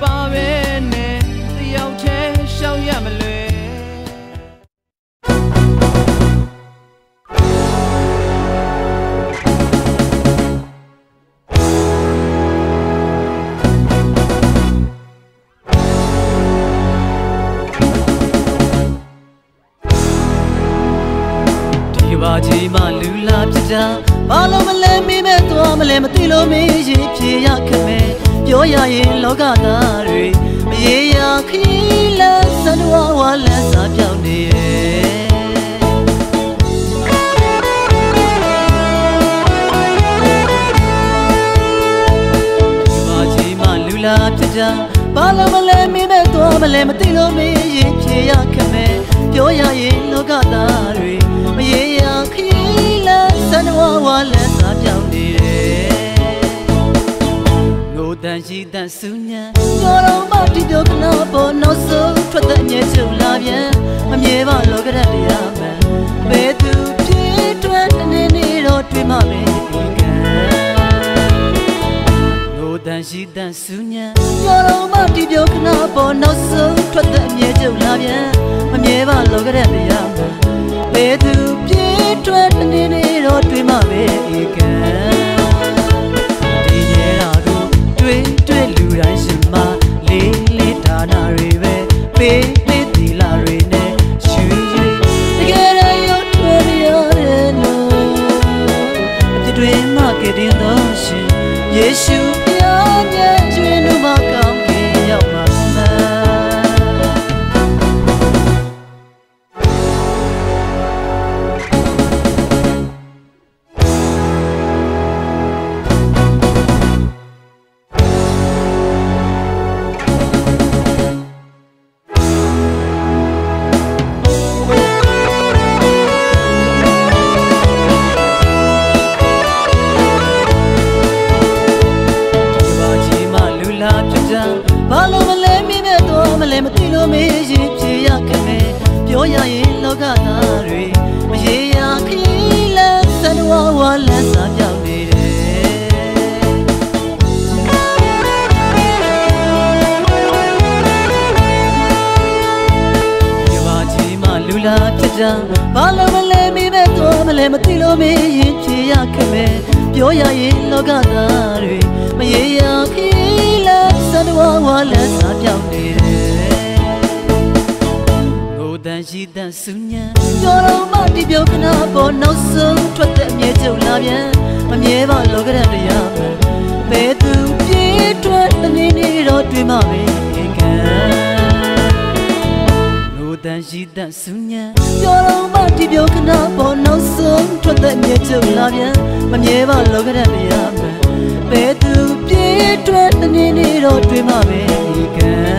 ပါပဲနဲ့တယောက်တည်းရှောင်ရမလဲဒီမှာလူလာပြတာဘာလို့မလဲမိမဲ့သွားမလဲမသိလို့မေးရင်ဖြေရခမဲပြောရရင်လောကသားတွေမရေရာခရီးလမ်းစံတော်ဝါလမ်းစာပြောင်းနေရဲ့ဒီမှာကြီးမှလူလာပြတာဘာလို့မလဲမိမဲ့သွားမလဲမသိလို့မေးရင်ဖြေရခမဲပြောရရင်လောကသားတွေမရေရာခရီးလမ်းစံတော်ဝါလမ်းစာပြောင်းနေတယ်ငိုတန်ရှိတန်ဆူညံကြော်တော်မတီးပြောကနာပေါ်နောက်ဆုံးထွက်တဲ့အမြဲချုပ်လာပြန်မမြဲပါလောကရတရားမှန်ဘယ်သူပြေးတွန်းနေနေတော့တွေ့မှပဲဒီကံငိုတန်ရှိတန်ဆူညံကြော်တော်မတီးပြောကနာပေါ်နောက်ဆုံးထွက်တဲ့အမြဲချုပ်လာပြန်မမြဲပါလောကရတရားမှန်ဘယ်သူပြေးတွန်းနေနေတော့တွေ့မှပဲဒီကံဒီရဲတာတို့တွေ့လူတိုင်းရှင်မလေးလေးဒါနာတွေပဲပေးပေးသီလာတွေနဲ့ရှူရွေးတကယ်တော့ရုပ်တွေ့ရတယ်နော်အပြစ်တွေမှကတဲ့တော့ရှင်ယေရှုဖျားမြတ်ကျွေးလို့မကောင်းခင်ရောက်မှာဘာလို့မလဲမိမဲ့တော့မလဲမသိလို့မေးရင်ဖြေရခမဲပြောရရင်လောကသားတွေမရေရာခရီးလမ်းစံတော်ဝါလမ်းစာပြောင်းနေတယ်ဒီမှာကြီးမှလူလာဖြစ်တာဘာလို့မလဲမိမဲ့တော့မလဲမသိလို့မေးရင်ဖြေရခမဲပြောရရင်လောကသားတွေမရေရာခရီးလမ်းစံတော်ဝါလမ်းစာပြောင်းနေတယ်ငိုတန်ရှိတန်ဆူညံကြော်တော်မတီးပြောကနာပေါ်နောက်ဆုံးထွက်တဲ့အမြဲချုပ်လာပြန်မမြဲပါလောကရတရားမှန်ဘယ်သူပြေးတွန်းနေနေတော့တွေ့မှပဲကံငိုတန်ရှိတန်ဆူညံကြော်တော်မတီးပြောကနာပေါ်နောက်ဆုံးထွက်တဲ့အမြဲချုပ်လာပြန်မမြဲပါလောကရတရားမှန်ဘယ်သူပြေးတွန်းနေနေတော့တွေ့မှပဲကံ